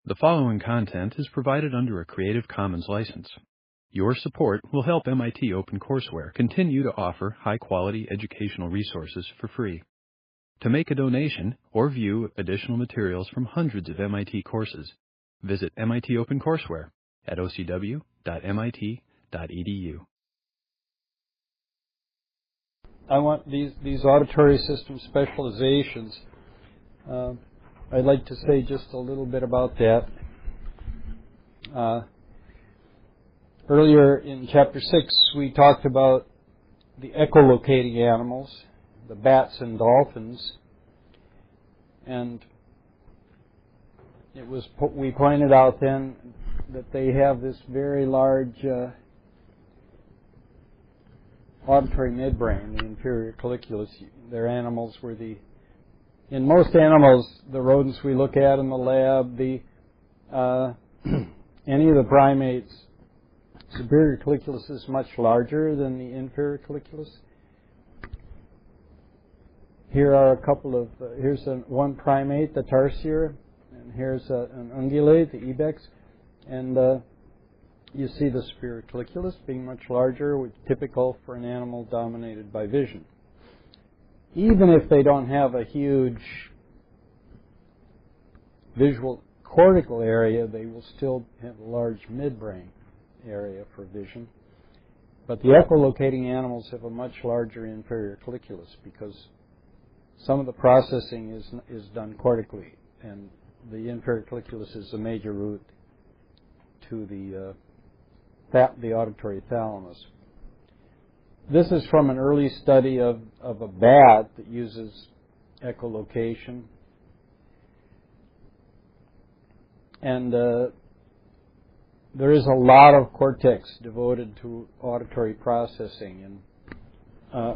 The following content is provided under a Creative Commons license. Your support will help MIT OpenCourseWare continue to offer high-quality educational resources for free. To make a donation or view additional materials from hundreds of MIT courses, visit MIT OpenCourseWare at ocw.mit.edu. I want these auditory system specializations. I'd like to say just a little bit about that. Earlier in Chapter 6, we talked about the echolocating animals, the bats and dolphins, and we pointed out then that they have this very large auditory midbrain, the inferior colliculus. They're animals where in most animals, the rodents we look at in the lab, any of the primates, superior colliculus is much larger than the inferior colliculus. Here are a couple of, here's one primate, the tarsier, and here's an ungulate, the ibex, and you see the superior colliculus being much larger, which is typical for an animal dominated by vision. Even if they don't have a huge visual cortical area, they will still have a large midbrain area for vision. But the echolocating animals have a much larger inferior colliculus because some of the processing is done cortically, and the inferior colliculus is a major route to the auditory thalamus. This is from an early study of a bat that uses echolocation. And there is a lot of cortex devoted to auditory processing. And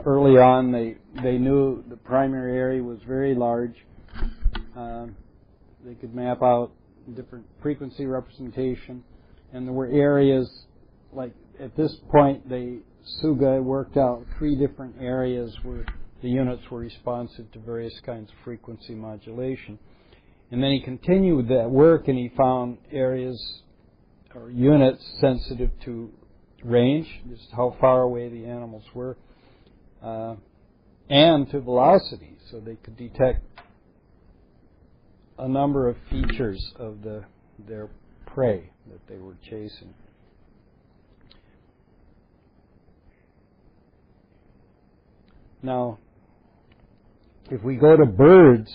early on, they knew the primary area was very large. They could map out different frequency representation. And there were areas, like at this point, Suga worked out 3 different areas where the units were responsive to various kinds of frequency modulation. And then he continued that work and he found areas or units sensitive to range, just how far away the animals were, and to velocity, so they could detect a number of features of their prey that they were chasing. Now, if we go to birds,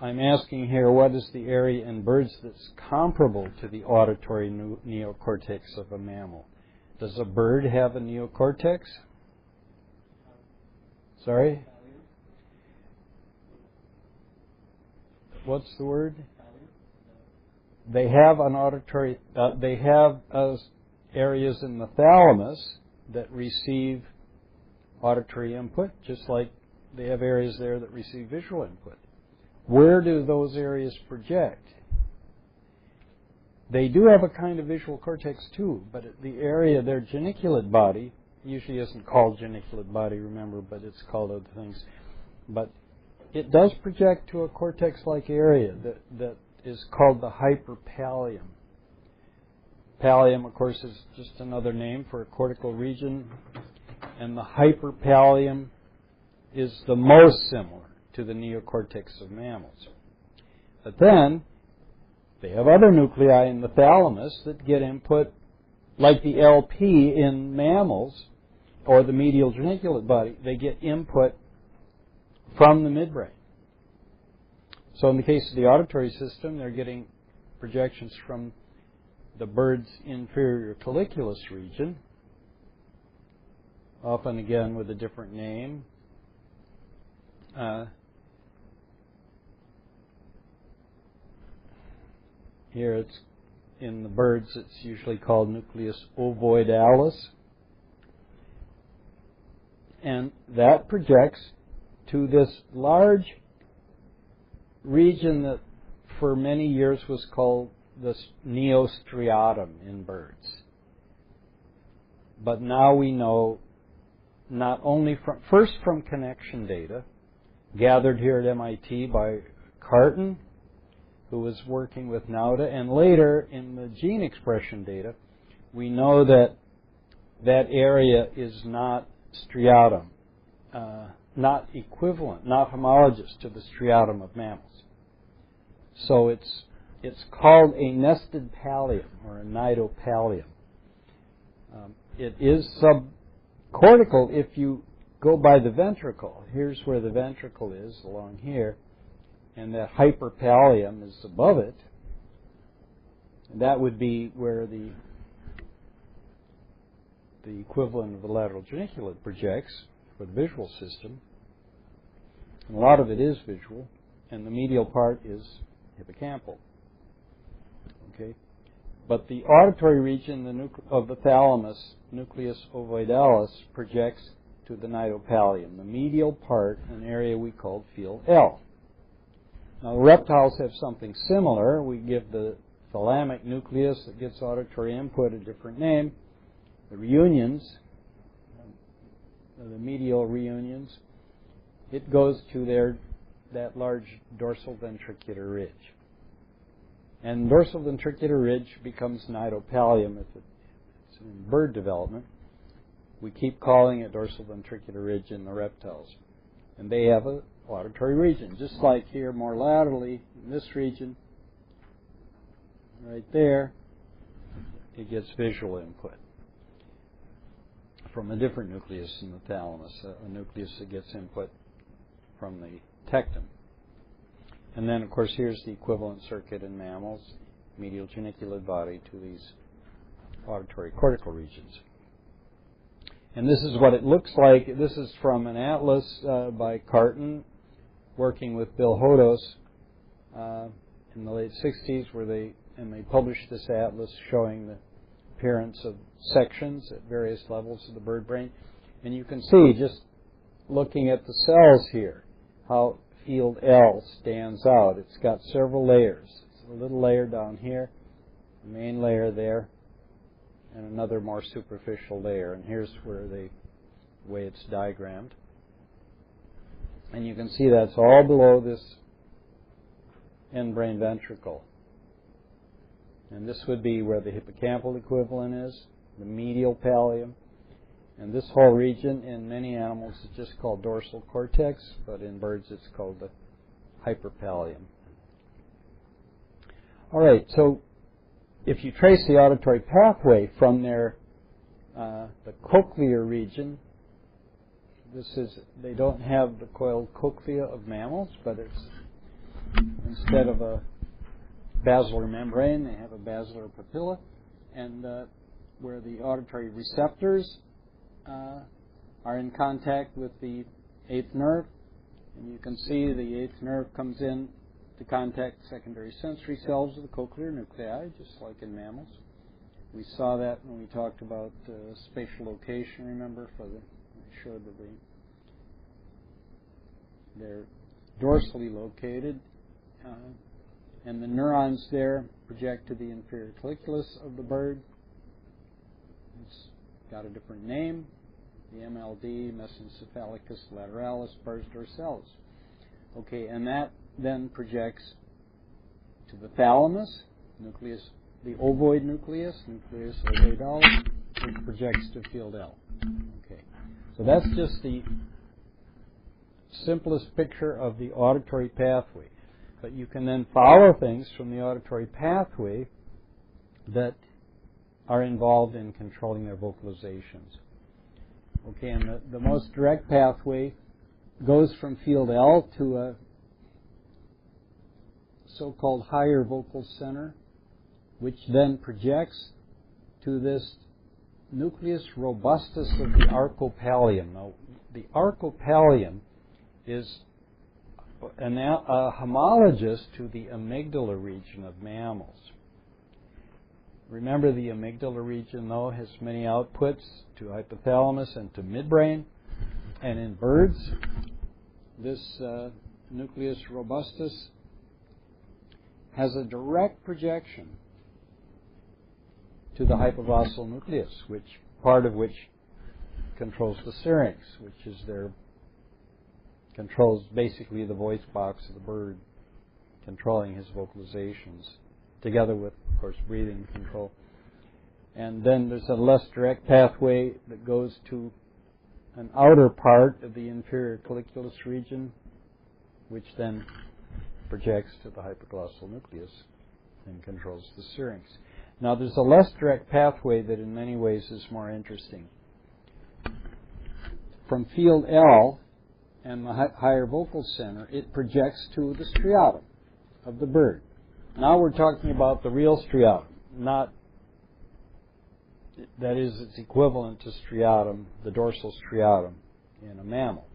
I'm asking here, what is the area in birds that's comparable to the auditory neocortex of a mammal? Does a bird have a neocortex? Sorry? What's the word? They have an auditory, they have areas in the thalamus that receive auditory input, just like they have areas there that receive visual input. Where do those areas project? They do have a kind of visual cortex too, but the area, their geniculate body, usually isn't called geniculate body, remember, but it's called other things. But it does project to a cortex-like area that is called the hyperpallium. Pallium, of course, is just another name for a cortical region. And the hyperpallium is the most similar to the neocortex of mammals. But then, they have other nuclei in the thalamus that get input, like the LP in mammals, or the medial geniculate body. They get input from the midbrain. So in the case of the auditory system, they're getting projections from the bird's inferior colliculus region, often again with a different name. Here it's in the birds, it's usually called nucleus ovoidalis. And that projects to this large region that for many years was called the neostriatum in birds. But now we know, not only from connection data gathered here at MIT by Carton who was working with Nauta, and later in the gene expression data, we know that that area is not striatum, not equivalent, not homologous to the striatum of mammals. So it's called a nested pallium or a nidopallium. It is subcortical if you go by the ventricle. Here's where the ventricle is, along here, and that hyperpallium is above it. And that would be where the equivalent of the lateral geniculate projects for the visual system. And a lot of it is visual, and the medial part is hippocampal. Okay, but the auditory region of the thalamus, nucleus ovoidalis, projects to the nidopallium, the medial part, an area we called field L. Now, reptiles have something similar. We give the thalamic nucleus that gets auditory input a different name. The reunions, the medial reunions, it goes to that large dorsal ventricular ridge. And dorsal ventricular ridge becomes nidopallium if it's in bird development. We keep calling it dorsal ventricular ridge in the reptiles. And they have an auditory region, just like here more laterally in this region, right there, it gets visual input from a different nucleus in the thalamus, a nucleus that gets input from the tectum. And then, of course, here's the equivalent circuit in mammals, medial geniculate body to these auditory cortical regions. And this is what it looks like. This is from an atlas by Carton, working with Bill Hodos in the late 60s, where they published this atlas showing the appearance of sections at various levels of the bird brain. And you can see, just looking at the cells here, how field L stands out. It's got several layers. It's a little layer down here, the main layer there, and another more superficial layer. And here's where the way it's diagrammed. And you can see that's all below this end brain ventricle. And this would be where the hippocampal equivalent is, the medial pallium. And this whole region in many animals is just called dorsal cortex, but in birds it's called the hyperpallium. All right, so if you trace the auditory pathway from there, the cochlear region, they don't have the coiled cochlea of mammals, but it's instead of a basilar membrane, they have a basilar papilla, and where the auditory receptors are in contact with the eighth nerve, and you can see the eighth nerve comes in to contact secondary sensory cells of the cochlear nuclei, just like in mammals. We saw that when we talked about spatial location, remember, I showed that they're dorsally located, and the neurons there project to the inferior colliculus of the bird. It's got a different name, the MLD, mesencephalicus lateralis, pars dorsalis. Okay, and that then projects to the thalamus, nucleus, the ovoid nucleus ovoidalis, which projects to field L. Okay, so that's just the simplest picture of the auditory pathway. But you can then follow things from the auditory pathway that are involved in controlling their vocalizations. Okay, and the most direct pathway goes from field L to a so-called higher vocal center, which then projects to this nucleus robustus of the archopallium. Now, the archopallium is homologous to the amygdala region of mammals. Remember, the amygdala region, though, has many outputs to hypothalamus and to midbrain. And in birds, this nucleus robustus has a direct projection to the hypoglossal nucleus, part of which controls the syrinx, which is controls basically the voice box of the bird. controlling his vocalizations, together with, of course, breathing control. And then there's a less direct pathway that goes to an outer part of the inferior colliculus region, which then projects to the hypoglossal nucleus and controls the syrinx. Now, there's a less direct pathway that in many ways is more interesting. From field L and the higher vocal center, it projects to the striatum of the bird. Now we're talking about the real striatum, not, that is, it's equivalent to striatum, the dorsal striatum in a mammal.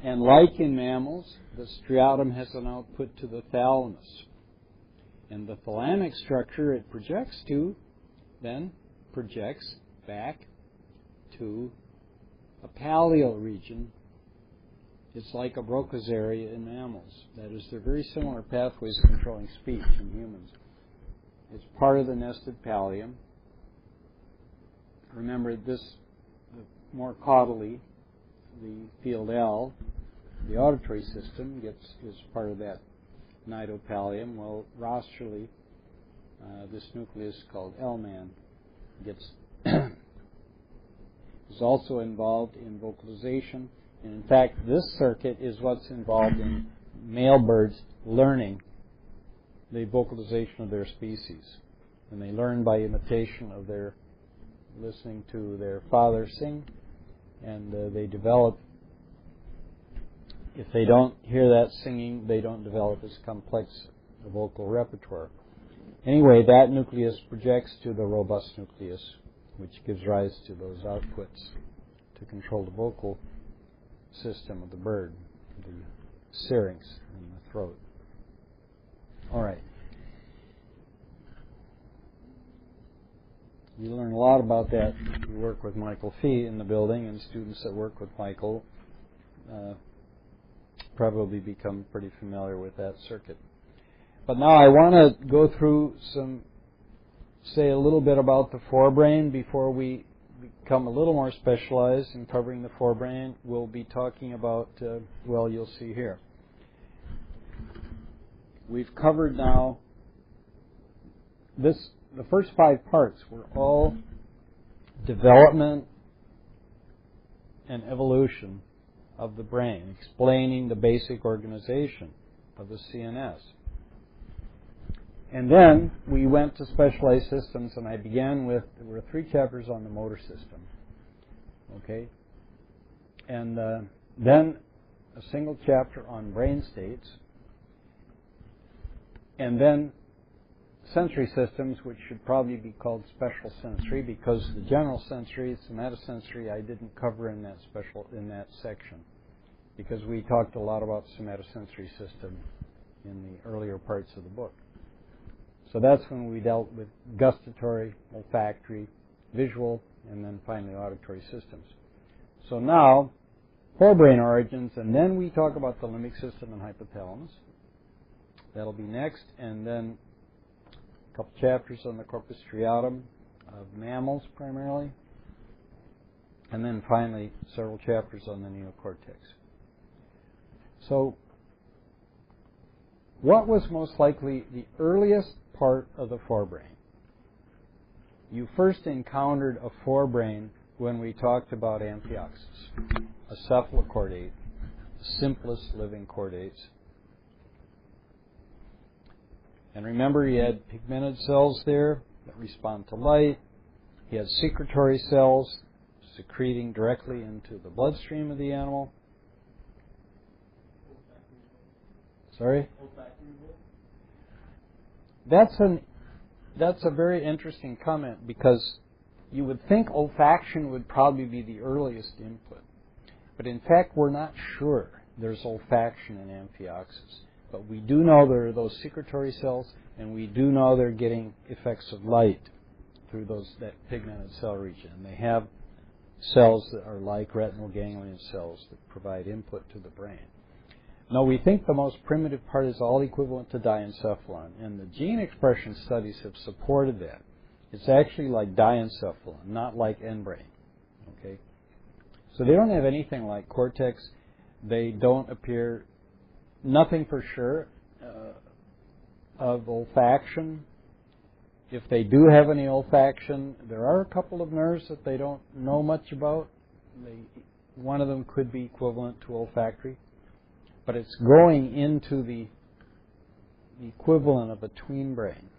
And like in mammals, the striatum has an output to the thalamus. And the thalamic structure it projects to then projects back to a pallial region. It's like a Broca's area in mammals. That is, they're very similar pathways controlling speech in humans. It's part of the nested pallium. Remember this, more caudally, the field L, the auditory system is part of that nidopallium. Well, rostrally, this nucleus called L-man is also involved in vocalization. And in fact, this circuit is what's involved in male birds learning the vocalization of their species. And they learn by imitation of their listening to their father sing, and they develop. If they don't hear that singing, they don't develop as complex a vocal repertoire. Anyway, that nucleus projects to the robust nucleus, which gives rise to those outputs to control the vocal system of the bird, the syrinx in the throat. All right. You learn a lot about that if you work with Michael Fee in the building, and students that work with Michael probably become pretty familiar with that circuit. But now I want to go through say a little bit about the forebrain before we become a little more specialized in covering the forebrain. We'll be talking about, well, you'll see here. We've covered now the first 5 parts were all development and evolution of the brain, explaining the basic organization of the CNS. And then we went to specialized systems, and I began with, there were 3 chapters on the motor system, okay? And then a single chapter on brain states, and then sensory systems, which should probably be called special sensory, because the general sensory, somatosensory, I didn't cover in that section, because we talked a lot about somatosensory system in the earlier parts of the book. So that's when we dealt with gustatory, olfactory, visual, and then finally auditory systems. So now, forebrain origins, and then we talk about the limbic system and hypothalamus. That'll be next, and then a couple chapters on the corpus striatum of mammals primarily, and then finally several chapters on the neocortex. So what was most likely the earliest part of the forebrain? You first encountered a forebrain when we talked about amphioxus, a cephalochordate, the simplest living chordates. And remember, he had pigmented cells there that respond to light. He had secretory cells secreting directly into the bloodstream of the animal. Sorry? That's a very interesting comment, because you would think olfaction would probably be the earliest input. But in fact, we're not sure there's olfaction in amphioxus. But we do know there are those secretory cells, and we do know they're getting effects of light through that pigmented cell region. And they have cells that are like retinal ganglion cells that provide input to the brain. Now, we think the most primitive part is all equivalent to diencephalon, and the gene expression studies have supported that. It's actually like diencephalon, not like end-brain. Okay? So they don't have anything like cortex. They don't appear nothing for sure of olfaction. If they do have any olfaction, there are a couple of nerves that they don't know much about. One of them could be equivalent to olfactory, but it's going into the equivalent of a tween brain.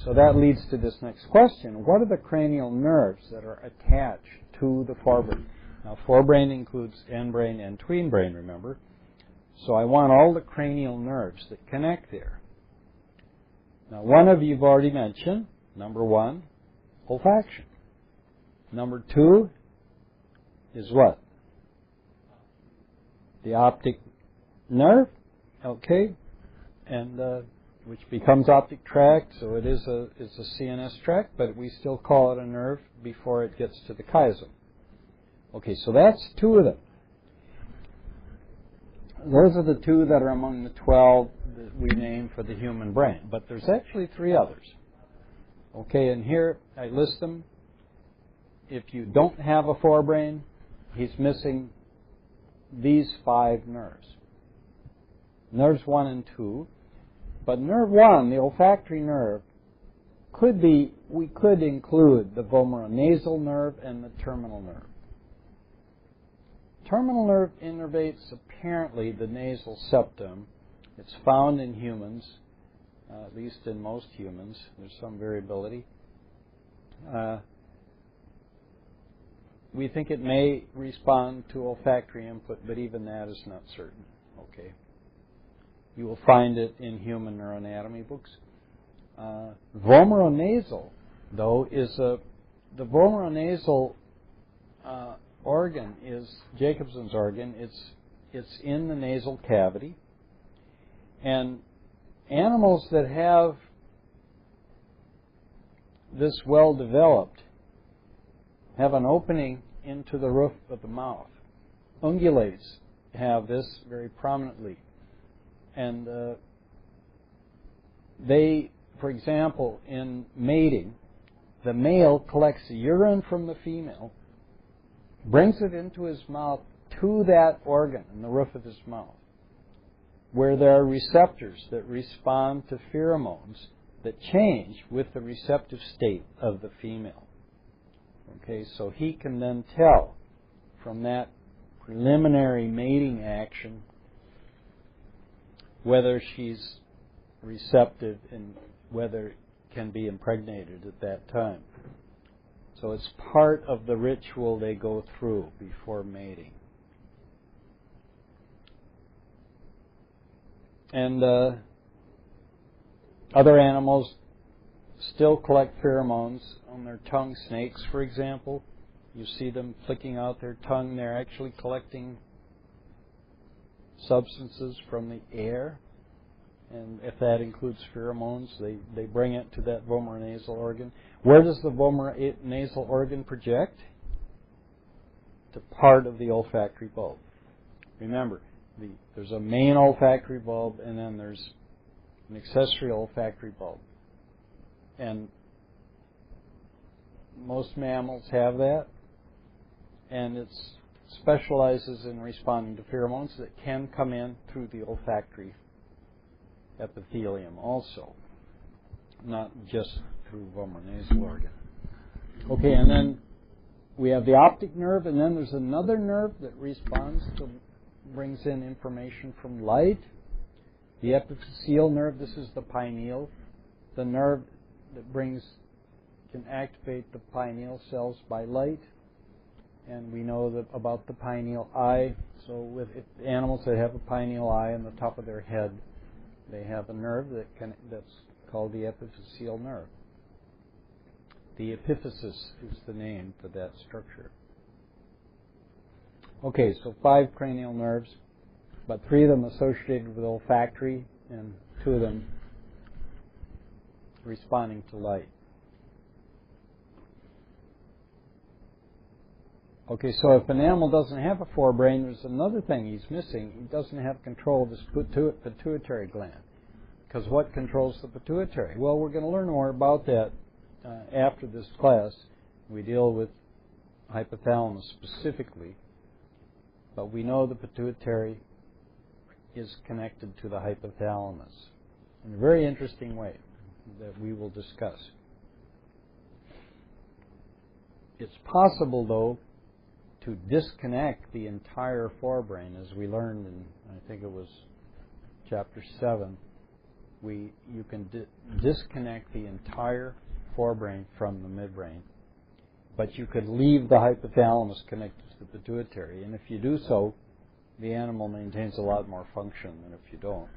So that leads to this next question. What are the cranial nerves that are attached to the forebrain? Now, forebrain includes endbrain and tween brain, remember? So I want all the cranial nerves that connect there. Now, one of you've already mentioned. Number one, olfaction. Number two is what? The optic nerve, okay, and which becomes optic tract, so it's a CNS tract, but we still call it a nerve before it gets to the chiasm. Okay, so that's two of them. Those are the two that are among the 12 that we name for the human brain, but there's actually 3 others. Okay, and here I list them. If you don't have a forebrain, he's missing these 5 nerves. Nerves 1 and 2. But nerve 1, the olfactory nerve, we could include the vomeronasal nerve and the terminal nerve. Terminal nerve innervates apparently the nasal septum. It's found in humans, at least in most humans. There's some variability. We think it may respond to olfactory input, but even that is not certain. Okay. You will find it in human neuroanatomy books. Vomeronasal, though, the vomeronasal organ is Jacobson's organ. It's in the nasal cavity, and animals that have this well developed have an opening into the roof of the mouth. Ungulates have this very prominently. And they, for example, in mating, the male collects urine from the female, brings it into his mouth to that organ in the roof of his mouth, where there are receptors that respond to pheromones that change with the receptive state of the female. Okay, so he can then tell from that preliminary mating action whether she's receptive and whether it can be impregnated at that time. So it's part of the ritual they go through before mating. And other animals still collect pheromones on their tongue. Snakes, for example, you see them flicking out their tongue. They're actually collecting substances from the air, and if that includes pheromones, they bring it to that vomeronasal organ. Where does the vomeronasal organ project? To part of the olfactory bulb. Remember, there's a main olfactory bulb, and then there's an accessory olfactory bulb. And most mammals have that, and it specializes in responding to pheromones that can come in through the olfactory epithelium also, not just through vomeronasal organ. Okay, and then we have the optic nerve, and then there's another nerve that brings in information from light. The epiphyseal nerve, this is the pineal, the nerve that can activate the pineal cells by light. And we know about the pineal eye. So with animals that have a pineal eye on the top of their head, they have a nerve that's called the epiphyseal nerve. The epiphysis is the name for that structure. Okay, so 5 cranial nerves, but 3 of them associated with olfactory and 2 of them responding to light. Okay, so if an animal doesn't have a forebrain, there's another thing he's missing. He doesn't have control of his pituitary gland. Because what controls the pituitary? Well, we're going to learn more about that after this class. We deal with hypothalamus specifically. But we know the pituitary is connected to the hypothalamus in a very interesting way that we will discuss. It's possible, though, to disconnect the entire forebrain, as we learned in, I think it was chapter 7. You can disconnect the entire forebrain from the midbrain, but you could leave the hypothalamus connected to the pituitary, and if you do so, the animal maintains a lot more function than if you don't.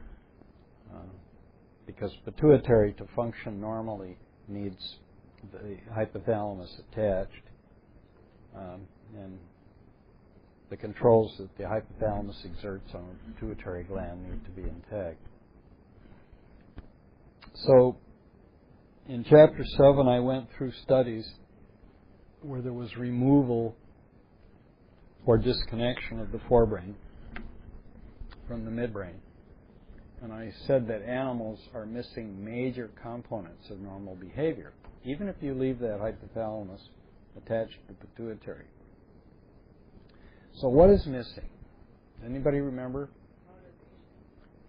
Because pituitary to function normally needs the hypothalamus attached, and the controls that the hypothalamus exerts on the pituitary gland need to be intact. So, in chapter 7, I went through studies where there was removal or disconnection of the forebrain from the midbrain. And I said that animals are missing major components of normal behavior, even if you leave that hypothalamus attached to the pituitary. So what is missing? Anybody remember?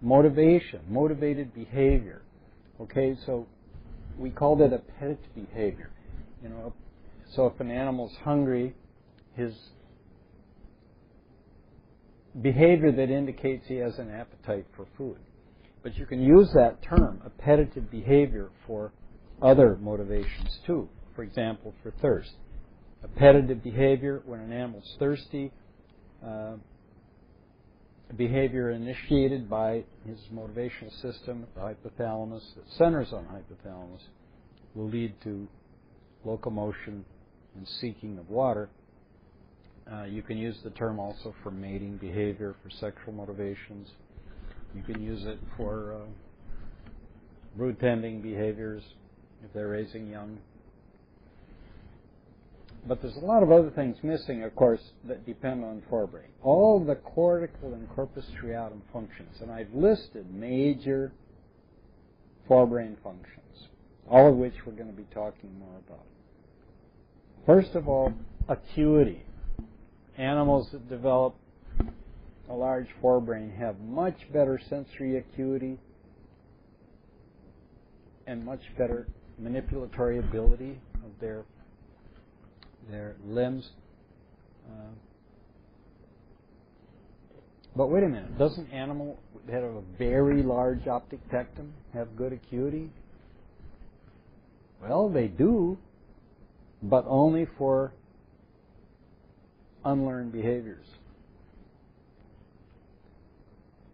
Motivation, motivated behavior. Okay, so we called it appetite behavior. So if an animal's hungry, his behavior that indicates he has an appetite for food. But you can use that term, appetitive behavior, for other motivations too. For example, for thirst. Appetitive behavior, when an animal's thirsty, behavior initiated by his motivational system, the hypothalamus, that centers on hypothalamus, will lead to locomotion and seeking of water. You can use the term also for mating behavior, for sexual motivations. You can use it for brood tending behaviors if they're raising young. But there's a lot of other things missing, of course, that depend on forebrain. All the cortical and corpus striatum functions, and I've listed major forebrain functions, all of which we're going to be talking more about. First of all, acuity. Animals that develop a large forebrain have much better sensory acuity and much better manipulatory ability of their limbs. But wait a minute, doesn't animal that have a very large optic tectum have good acuity? Well, they do, but only for unlearned behaviors.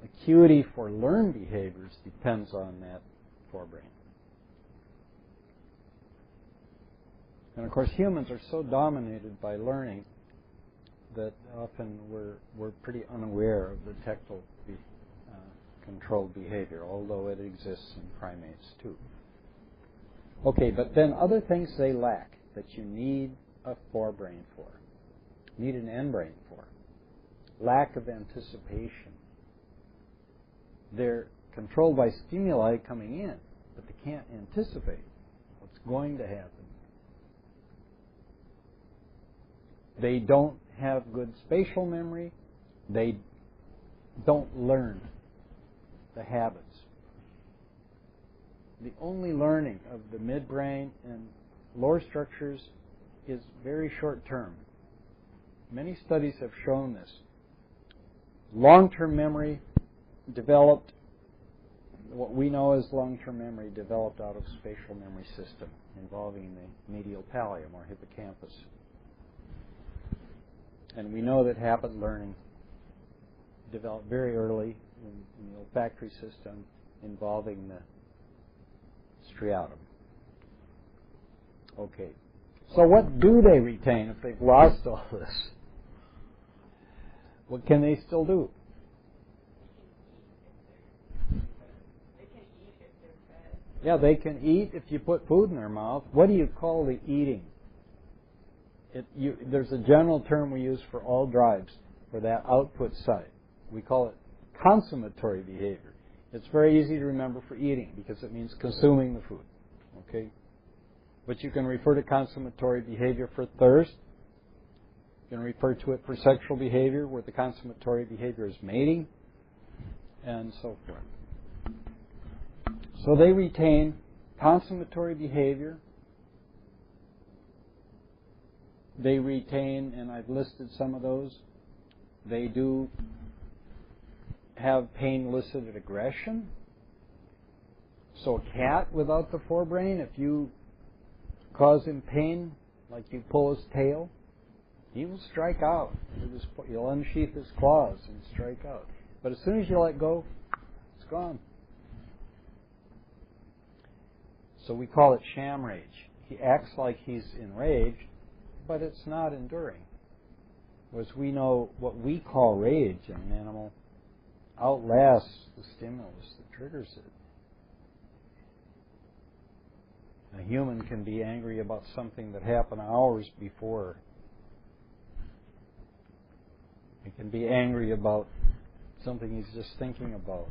Acuity for learned behaviors depends on that forebrain. And of course, humans are so dominated by learning that often we're pretty unaware of the tactile controlled behavior, although it exists in primates too. Okay, but then other things they lack that you need a forebrain for, need an endbrain for. Lack of anticipation. They're controlled by stimuli coming in, but they can't anticipate what's going to happen. They don't have good spatial memory. They don't learn the habits. The only learning of the midbrain and lower structures is very short term. Many studies have shown this. Long-term memory developed, what we know as long-term memory developed out of spatial memory system involving the medial pallium or hippocampus. And we know that habit learning developed very early in the olfactory system involving the striatum. Okay. So what do they retain if they've lost all this? What can they still do? Yeah, they can eat if you put food in their mouth. What do you call the eating? There's a general term we use for all drives for that output side. We call it consummatory behavior. It's very easy to remember for eating because it means consuming the food. Okay? But you can refer to consummatory behavior for thirst. You can refer to it for sexual behavior where the consummatory behavior is mating. and so forth. So they retain consummatory behavior. They retain, and I've listed some of those, they do have pain-elicited aggression. So a cat without the forebrain, if you cause him pain, like you pull his tail, he will strike out. He'll unsheath his claws and strike out. But as soon as you let go, it's gone. So we call it sham rage. He acts like he's enraged, but it's not enduring. Whereas we know what we call rage in an animal outlasts the stimulus that triggers it. A human can be angry about something that happened hours before. He can be angry about something he's just thinking about.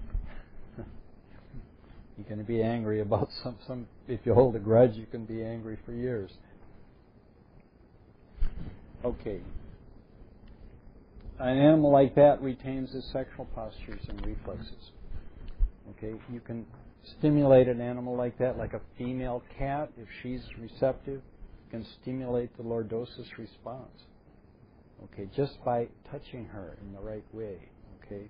You can be angry about some. If you hold a grudge, you can be angry for years. Okay. An animal like that retains his sexual postures and reflexes. Okay. You can stimulate an animal like that, like a female cat, if she's receptive, you can stimulate the lordosis response. Okay, just by touching her in the right way. Okay,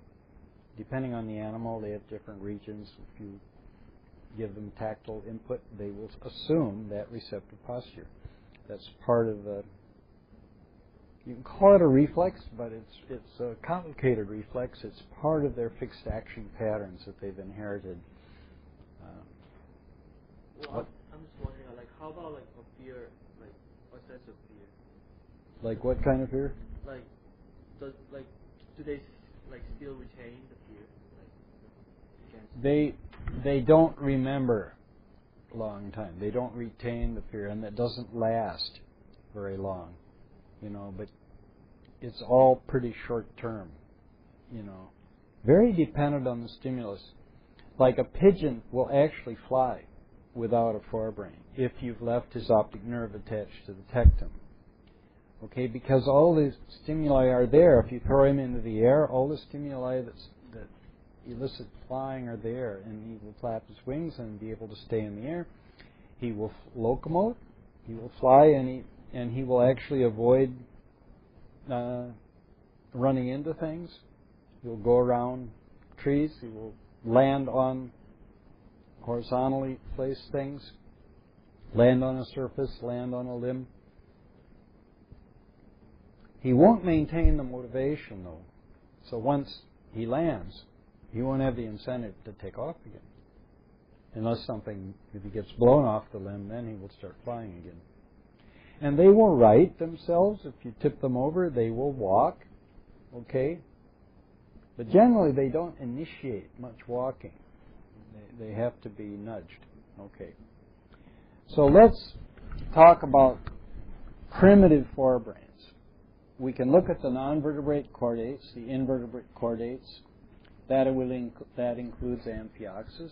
depending on the animal, they have different regions. If you give them tactile input, they will assume that receptive posture. That's part of the. You can call it a reflex, but it's a complicated reflex. It's part of their fixed action patterns that they've inherited. Well, I'm just wondering, like, how about like a fear, like what sense of fear? Like what kind of fear? Like, do they like still retain the fear? Like, They don't remember a long time. They don't retain the fear, and that doesn't last very long, but it's all pretty short term, very dependent on the stimulus. Like a pigeon will actually fly without a forebrain if you've left his optic nerve attached to the tectum. Okay, because all the stimuli are there. If you throw him into the air, all the stimuli that elicit flying are there, and he will flap his wings and be able to stay in the air. He will locomote, he will fly, and he will actually avoid running into things. He will go around trees. He will land on horizontally placed things, land on a surface, land on a limb. He won't maintain the motivation, though. So once he lands, he won't have the incentive to take off again. Unless if he gets blown off the limb, then he will start flying again. And they will right themselves. If you tip them over, they will walk. Okay? But generally, they don't initiate much walking. They have to be nudged. Okay. So let's talk about primitive forebrains. We can look at the non-vertebrate chordates, the invertebrate chordates. That includes Amphioxus.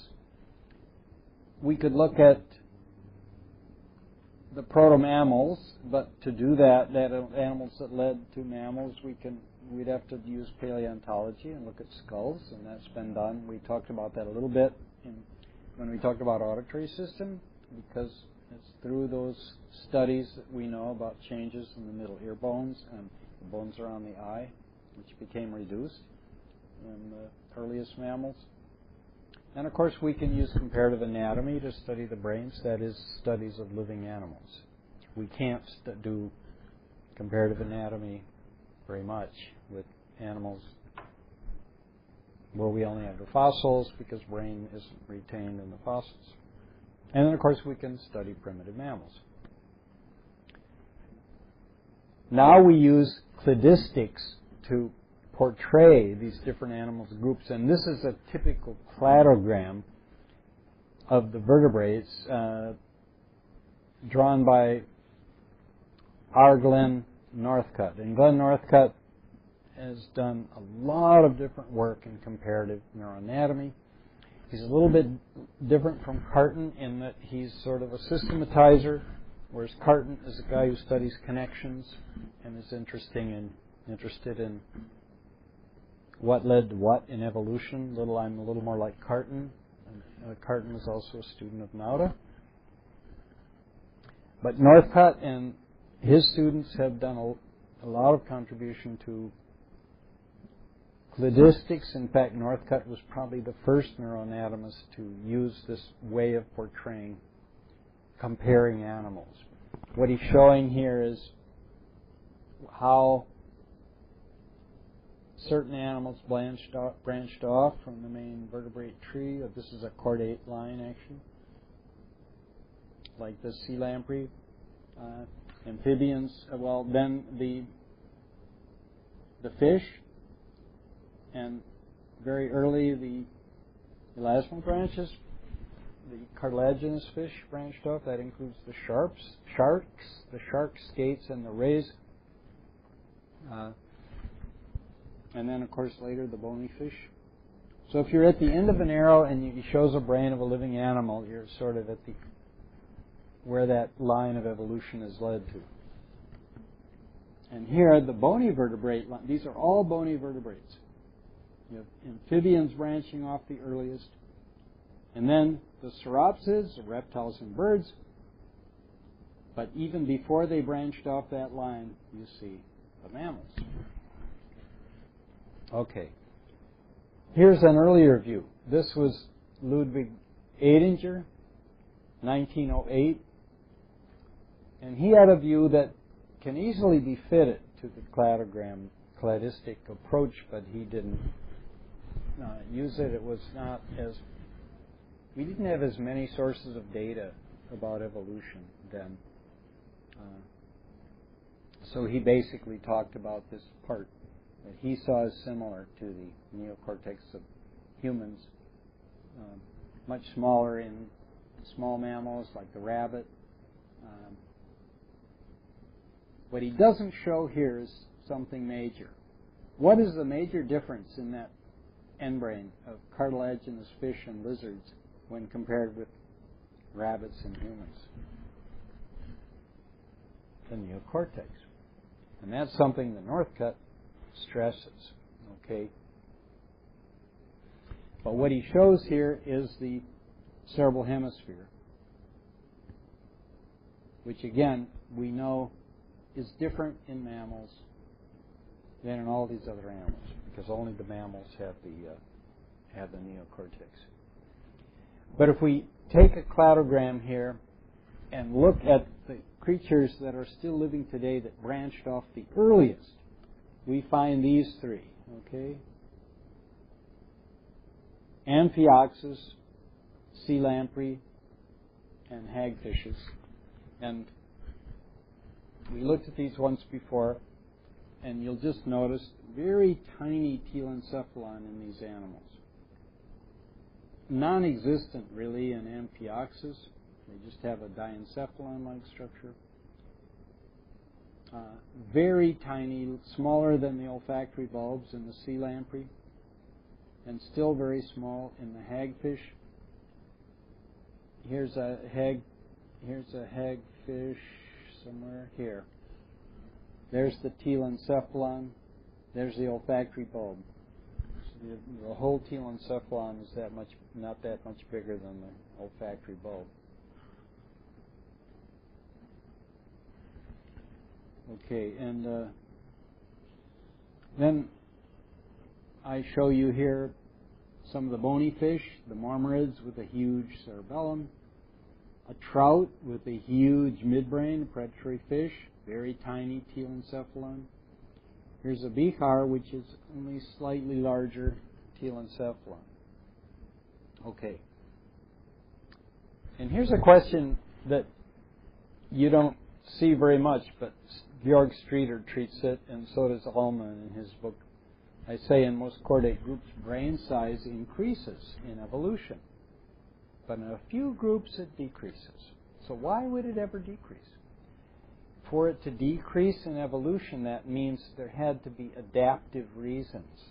We could look at the proto-mammals, but to do that animals that led to mammals, we'd have to use paleontology and look at skulls, and that's been done. We talked about that a little bit when we talked about auditory system, because it's through those studies that we know about changes in the middle ear bones and the bones around the eye, which became reduced in the earliest mammals. And of course, we can use comparative anatomy to study the brains, that is, studies of living animals. We can't do comparative anatomy very much with animals where we only have the fossils, because brain isn't retained in the fossils. And then, of course, we can study primitive mammals. Now we use cladistics to portray these different animals groups, and this is a typical cladogram of the vertebrates drawn by R. Glenn Northcutt. And Glenn Northcutt has done a lot of different work in comparative neuroanatomy. He's a little bit different from Carton in that he's sort of a systematizer, whereas Carton is a guy who studies connections and is interested in what led to what in evolution. I'm a little more like Carton. Carton was also a student of Nauta. But Northcutt and his students have done a lot of contribution to cladistics. In fact, Northcutt was probably the first neuroanatomist to use this way of portraying, comparing animals. What he's showing here is how certain animals branched off from the main vertebrate tree. This is a chordate line, actually, like the sea lamprey. Amphibians, then the fish, and very early the elasmobranches branches, the cartilaginous fish branched off. That includes the sharks, the shark skates, and the rays. And then, of course, later the bony fish. So if you're at the end of an arrow and it shows a brain of a living animal, you're sort of at where that line of evolution is led to. And here, the bony vertebrate line, these are all bony vertebrates. You have amphibians branching off the earliest, and then the sauropsids, the reptiles and birds. But even before they branched off that line, you see the mammals. Okay. Here's an earlier view. This was Ludwig Edinger, 1908. And he had a view that can easily be fitted to the cladistic approach, but he didn't use it. It was not we didn't have as many sources of data about evolution then. So he basically talked about this part that he saw as similar to the neocortex of humans, much smaller in small mammals like the rabbit. What he doesn't show here is something major. What is the major difference in that end brain of cartilaginous fish and lizards when compared with rabbits and humans? The neocortex. And that's something that Northcutt stresses. Okay? But what he shows here is the cerebral hemisphere, which again we know is different in mammals than in all these other animals, because only the mammals have the neocortex. But if we take a cladogram here and look at the creatures that are still living today that branched off the earliest, we find these three. Okay, Amphioxus, sea lamprey, and hagfishes. And we looked at these once before, and you'll just notice very tiny telencephalon in these animals. Non-existent, really, in Amphioxus. They just have a diencephalon-like structure. Very tiny, smaller than the olfactory bulbs in the sea lamprey, and still very small in the hagfish. Here's a hagfish somewhere here. There's the telencephalon. There's the olfactory bulb. So the whole telencephalon is not that much bigger than the olfactory bulb. Okay, and then I show you here some of the bony fish, the marmorids with a huge cerebellum, a trout with a huge midbrain, a predatory fish, very tiny telencephalon. Here's a bihar, which is only slightly larger telencephalon. Okay. And here's a question that you don't see very much, but Georg Streeter treats it, and so does Ullman in his book. I say in most chordate groups, brain size increases in evolution, but in a few groups it decreases. So why would it ever decrease? For it to decrease in evolution, that means there had to be adaptive reasons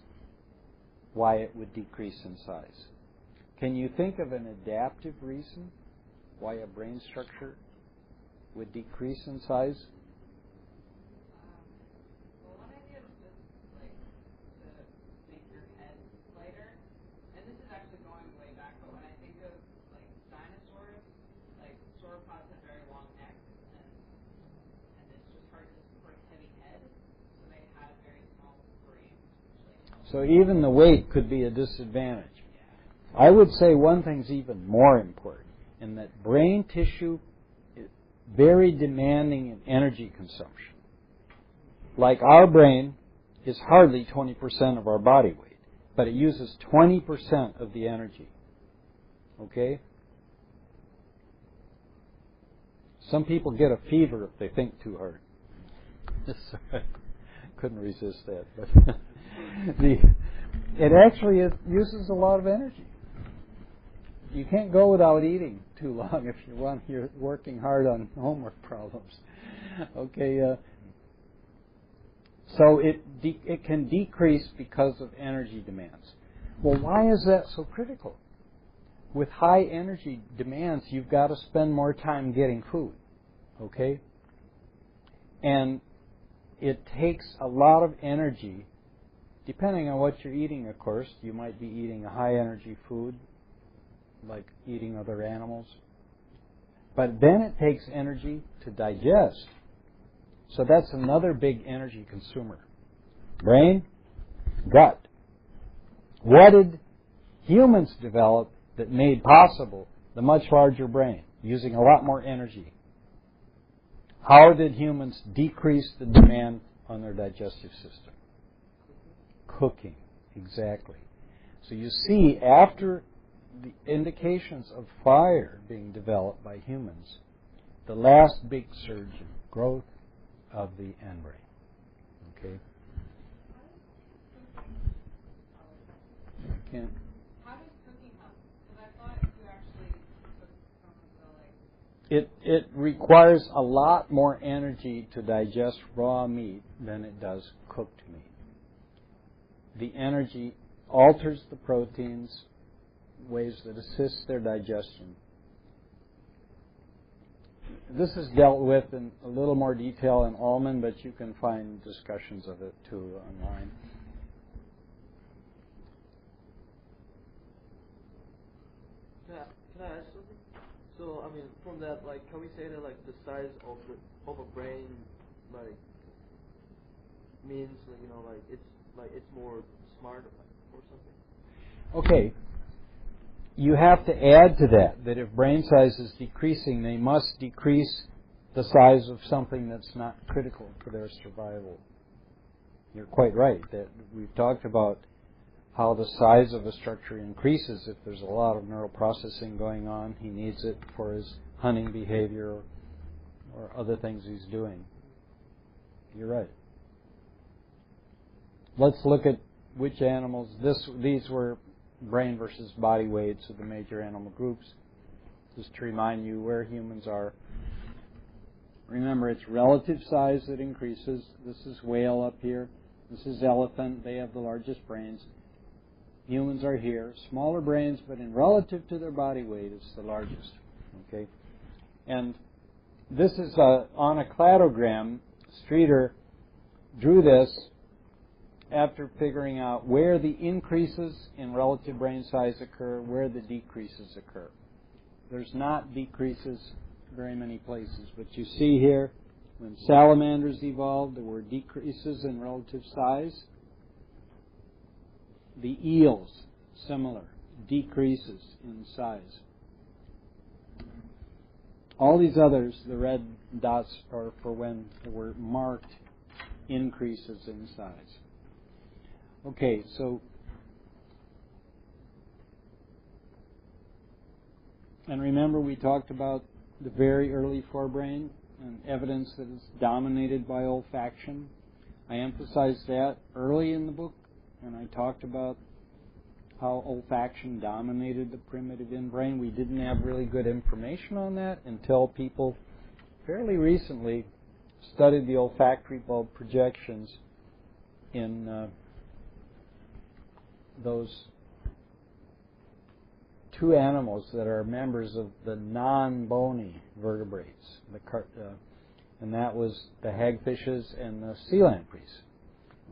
why it would decrease in size. Can you think of an adaptive reason why a brain structure would decrease in size? Well, one idea is just like to make your So even the weight could be a disadvantage. I would say one thing's even more important, in that brain tissue is very demanding in energy consumption. Like our brain is hardly 20% of our body weight, but it uses 20% of the energy. Okay? Some people get a fever if they think too hard. Couldn't resist that. But it actually uses a lot of energy. You can't go without eating too long if you're working hard on homework problems. Okay, so it can decrease because of energy demands. Well, why is that so critical? With high energy demands, you've got to spend more time getting food. Okay? And it takes a lot of energy, depending on what you're eating, of course. You might be eating a high energy food, like eating other animals. But then it takes energy to digest. So that's another big energy consumer. Brain, gut. What did humans develop that made possible the much larger brain, using a lot more energy? How did humans decrease the demand on their digestive system? Cooking, exactly. So you see, after the indications of fire being developed by humans, the last big surge in growth of the end brain. Okay? I can't. How does cooking help? Because I thought you actually cook from the It requires a lot more energy to digest raw meat than it does cooked meat. The energy alters the proteins, ways that assist their digestion. This is dealt with in a little more detail in Ullman, but you can find discussions of it too online. Can I ask something? So, I mean, from that, like, can we say that, like, the size of a brain, like, means, like, you know, like it's more smart or something? Okay. You have to add to that if brain size is decreasing, they must decrease the size of something that's not critical for their survival. You're quite right that we've talked about how the size of a structure increases if there's a lot of neural processing going on. He needs it for his hunting behavior or other things he's doing. You're right. Let's look at which animals. These were brain versus body weights of the major animal groups, just to remind you where humans are. Remember, it's relative size that increases. This is whale up here. This is elephant. They have the largest brains. Humans are here. Smaller brains, but in relative to their body weight, it's the largest. Okay? And this is on a cladogram. Streeter drew this after figuring out where the increases in relative brain size occur, where the decreases occur. There's not decreases very many places, but you see here, when salamanders evolved, there were decreases in relative size. The eels, similar, decreases in size. All these others, the red dots, are for when there were marked increases in size. Okay, so, and remember we talked about the very early forebrain and evidence that it's dominated by olfaction. I emphasized that early in the book, and I talked about how olfaction dominated the primitive in-brain. We didn't have really good information on that until people fairly recently studied the olfactory bulb projections in those two animals that are members of the non-bony vertebrates, and that was the hagfishes and the sea lampreys.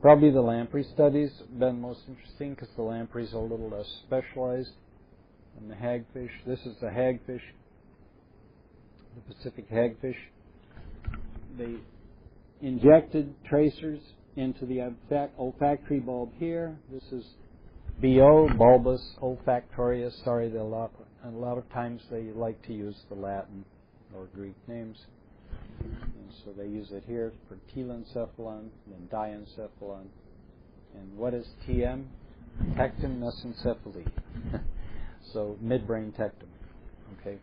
Probably the lamprey studies have been most interesting because the lampreys are a little less specialized than the hagfish. This is the hagfish, the Pacific hagfish. They injected tracers into the olfactory bulb here. This is BO, bulbous olfactorius. Sorry, a lot of times they like to use the Latin or Greek names. And so they use it here for telencephalon, then diencephalon. And what is TM? Tectum mesencephaly. So midbrain tectum. Okay.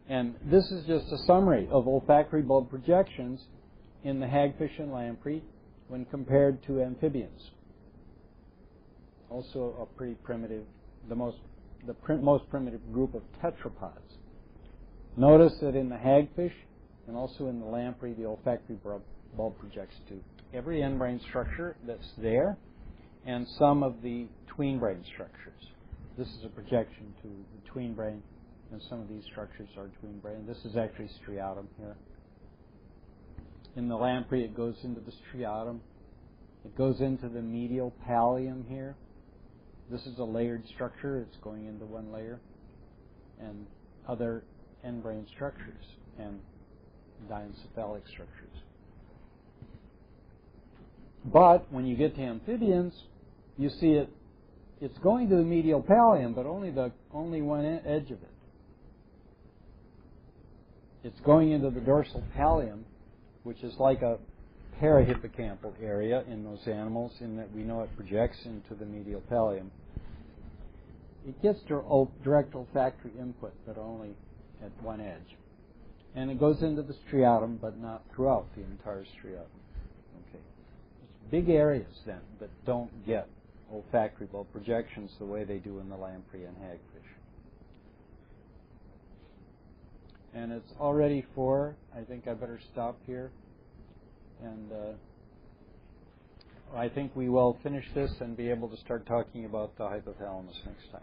And this is just a summary of olfactory bulb projections in the hagfish and lamprey when compared to amphibians. Also a pretty primitive, the most primitive group of tetrapods. Notice that in the hagfish and also in the lamprey, the olfactory bulb projects to every end brain structure that's there and some of the tween brain structures. This is a projection to the tween brain, and some of these structures are tween brain. This is actually striatum here. In the lamprey, it goes into the striatum. It goes into the medial pallium here. This is a layered structure. It's going into one layer. And other end brain structures and diencephalic structures. But when you get to amphibians, you see it's going to the medial pallium, but only one edge of it. It's going into the dorsal pallium, which is like a parahippocampal area in those animals, in that we know it projects into the medial pallium. It gets direct olfactory input, but only at one edge. And it goes into the striatum, but not throughout the entire striatum. Okay. It's big areas then that don't get olfactory bulb projections the way they do in the lamprey and hagfish. And it's already 4. I think I better stop here. And I think we will finish this and be able to start talking about the hypothalamus next time.